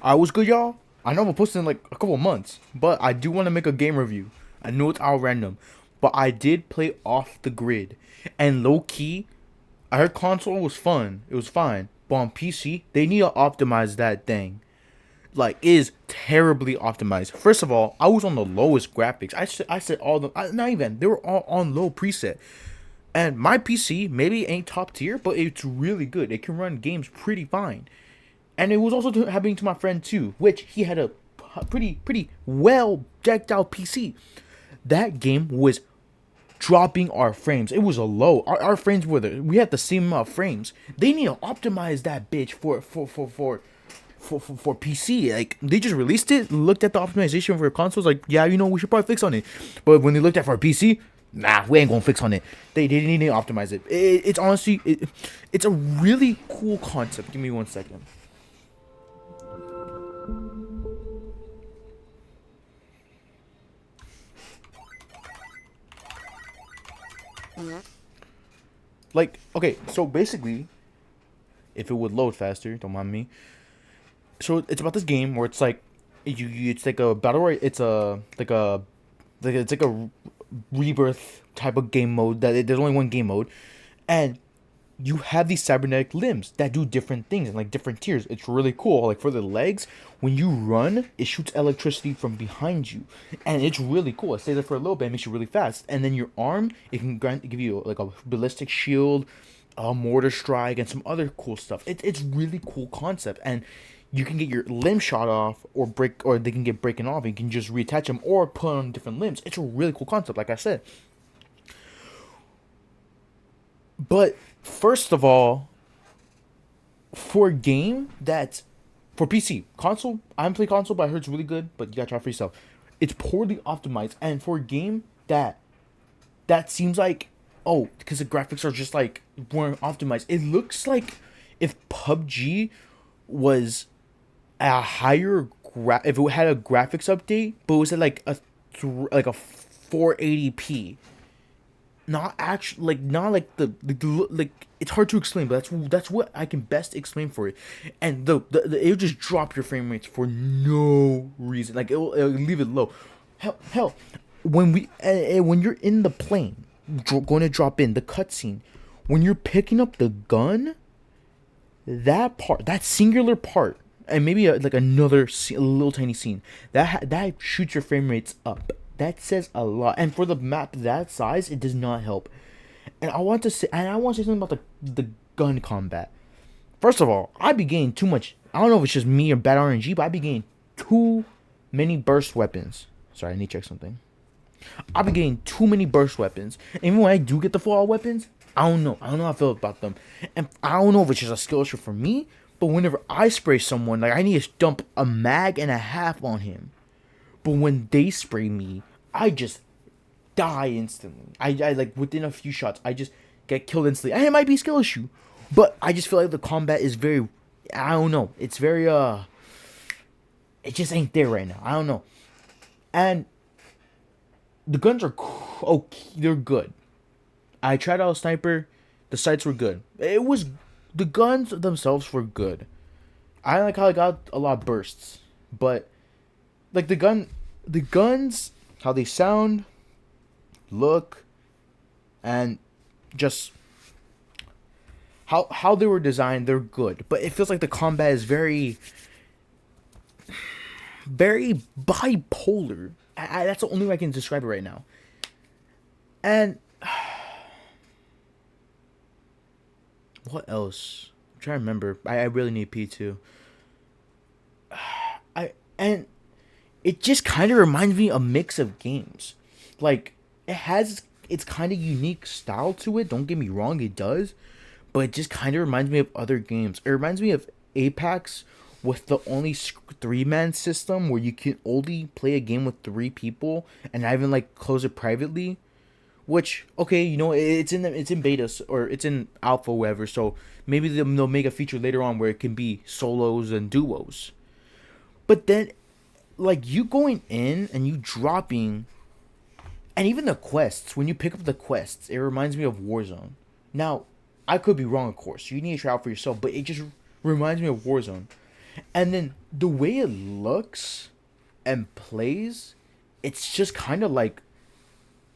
I was good, y'all. I know I'm posting in like a couple months, but I do want to make a game review. I know it's all random, but I did play Off the Grid, and low key, I heard console was fun. It was fine, but on PC they need to optimize that thing. Like, it is terribly optimized. First of all, I was on the lowest graphics. I said all the not even they were all on low preset. And my PC maybe ain't top tier, but it's really good. It can run games pretty fine. And it was also happening to my friend too, which he had a pretty well decked out PC. That game was dropping our frames. It was a low. Our frames we had the same amount of frames. They need to optimize that bitch for PC. Like, they just released it, looked at the optimization for consoles, like, yeah, we should probably fix on it. But when they looked at for PC, nah, we ain't gonna fix on it. They need to optimize it. It's honestly, it's a really cool concept. Give me 1 second. Like, okay, so basically, if it would load faster, don't mind me. So it's about this game where it's like, it's like a battle royale. It's it's like a rebirth type of game mode there's only one game mode, and you have these cybernetic limbs that do different things and like different tiers. It's really cool. Like, for the legs, when you run, it shoots electricity from behind you, and it's really cool. It stays there for a little bit, it makes you really fast. And then your arm, it can give you like a ballistic shield, a mortar strike, and some other cool stuff. It's really cool concept, and you can get your limb shot off or break, or they can get breaking off, and you can just reattach them or put on different limbs. It's a really cool concept, like I said. But first of all, for a game that's for PC, console, I haven't played console, but I heard it's really good. But you gotta try it for yourself. It's poorly optimized, and for a game that seems like, oh, because the graphics are just like weren't optimized. It looks like if PUBG was a higher if it had a graphics update, but it was at like like a 480p, not actually, like, not like like, it's hard to explain, but that's what I can best explain for it. And it'll just drop your frame rates for no reason. Like, it'll leave it low. Hell, when you're in the plane, going to drop in the cutscene, when you're picking up the gun, that part, that singular part, and maybe like another a little tiny scene, that shoots your frame rates up. That says a lot, and for the map that size, it does not help. And I want to say something about the gun combat. First of all, I be getting too much. I don't know if it's just me or bad RNG, but I be getting too many burst weapons. Sorry, I need to check something. I be getting too many burst weapons. And even when I do get the full out weapons, I don't know. I don't know how I feel about them. And I don't know if it's just a skill issue for me, but whenever I spray someone, like, I need to dump a mag and a half on him. But when they spray me, I just die instantly. I like, within a few shots, I just get killed instantly. And it might be a skill issue, but I just feel like the combat is very, I don't know. It's very it just ain't there right now. I don't know. And the guns are okay. They're good. I tried out a sniper. The sights were good. The guns themselves were good. I like how I got a lot of bursts, but like the guns, how they sound, look, and just how they were designed, they're good. But it feels like the combat is very bipolar. That's the only way I can describe it right now. And what else? I'm trying to remember. I really need P2. And it just kind of reminds me of a mix of games. Like, it has its kind of unique style to it. Don't get me wrong, it does, but it just kind of reminds me of other games. It reminds me of Apex with the only 3-man system where you can only play a game with 3 people and not even like close it privately. Which, okay, it's in beta, or it's in alpha, whatever. So maybe they'll make a feature later on where it can be solos and duos. But then, like, you going in and you dropping, and even the quests, when you pick up the quests, it reminds me of Warzone. Now, I could be wrong, of course. You need to try out for yourself, but it just reminds me of Warzone. And then the way it looks and plays, it's just kind of like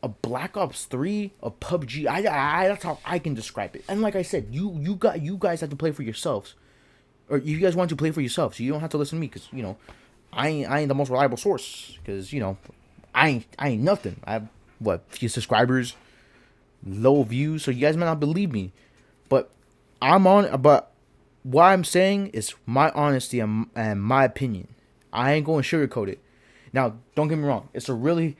a Black Ops 3, a PUBG. That's how I can describe it. And like I said, you guys have to play for yourselves, or you guys want to play for yourselves. So you don't have to listen to me because I ain't the most reliable source because I ain't nothing. I have what few subscribers, low views, so you guys might not believe me, but I'm on. But what I'm saying is my honesty and my opinion. I ain't going to sugarcoat it. Now, don't get me wrong. It's a really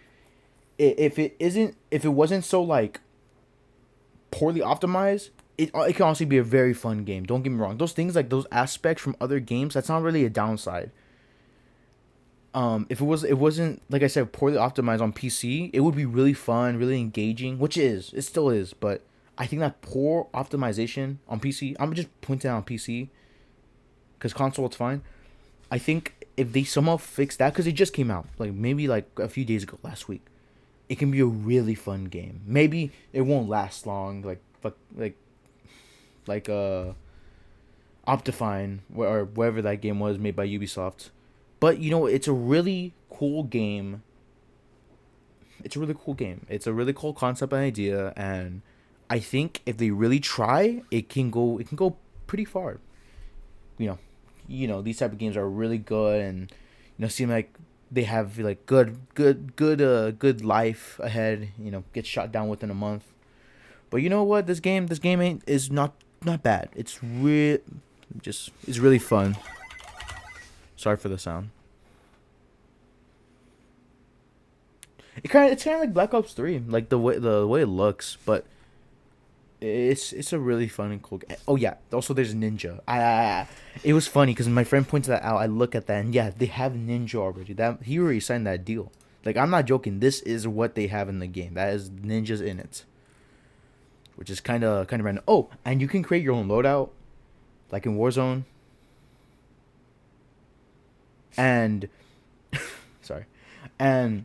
if it wasn't so like poorly optimized, it can honestly be a very fun game. Don't get me wrong. Those things like those aspects from other games, that's not really a downside. If it wasn't like I said poorly optimized on PC, it would be really fun, really engaging, which it still is. But I think that poor optimization on PC, I'm just pointing out on PC because console it's fine. I think if they somehow fix that, because it just came out like maybe like a few days ago, last week, it can be a really fun game. Maybe it won't last long, like Optifine or whatever that game was made by Ubisoft. But it's a really cool game. It's a really cool game. It's a really cool concept and idea, and I think if they really try, it can go pretty far. You know, these type of games are really good, and seem like they have like good life ahead. Get shot down within a month. But you know what? This game ain't is not bad. It's really fun. Sorry for the sound. It's kind of like Black Ops 3, like the way it looks, but it's a really fun and cool game. Oh yeah, also there's Ninja. It was funny because my friend pointed that out. I look at that and yeah, they have Ninja already. That he already signed that deal. Like I'm not joking. This is what they have in the game. That is ninjas in it, which is kind of random. Oh, and you can create your own loadout, like in Warzone. And sorry, and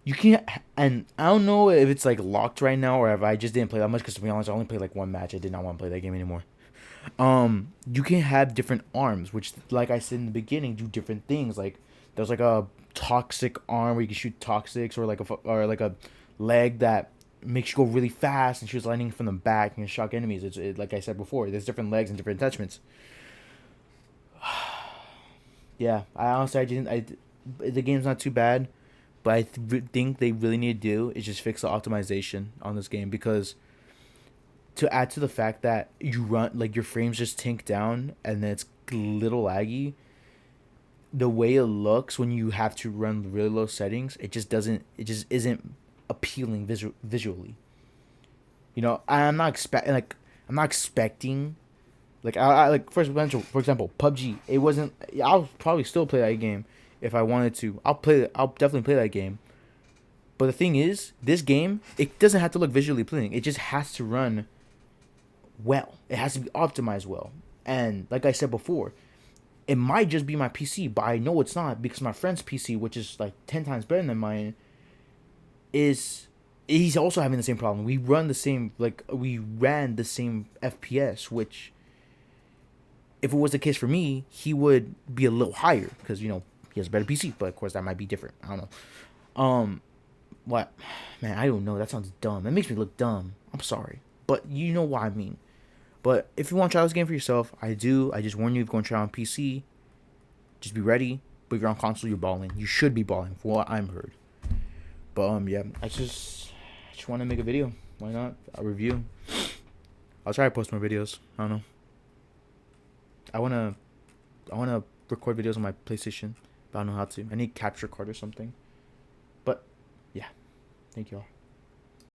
you can't. And I don't know if it's like locked right now or if I just didn't play that much. Because to be honest, I only played like one match. I did not want to play that game anymore. You can have different arms, which, like I said in the beginning, do different things. Like there's like a toxic arm where you can shoot toxics, or like a leg that makes you go really fast and shoots lightning from the back and shock enemies. Like I said before, there's different legs and different attachments. Yeah, I honestly I didn't I the game's not too bad, but think they really need to do is just fix the optimization on this game because to add to the fact that you run like your frames just tank down and then it's a little laggy. The way it looks when you have to run really low settings, it just isn't appealing visually. I'm not expecting like like for example PUBG. It wasn't. I'll probably still play that game if I wanted to. I'll definitely play that game. But the thing is, this game it doesn't have to look visually pleasing. It just has to run well. It has to be optimized well. And like I said before, it might just be my PC, but I know it's not because my friend's PC, which is like 10 times better than mine, is he's also having the same problem. We ran the same FPS, which if it was the case for me, he would be a little higher because he has a better PC. But of course, that might be different. I don't know. What? Man, I don't know. That sounds dumb. That makes me look dumb. I'm sorry, but you know what I mean. But if you want to try this game for yourself, I do. I just warn you, if you're going to try on PC, just be ready. But if you're on console, you're balling. You should be balling, for what I'm heard. But yeah, I just want to make a video. Why not? A review. I'll try to post more videos. I don't know. I wanna record videos on my PlayStation, but I don't know how to. I need capture card or something. But yeah, thank you all.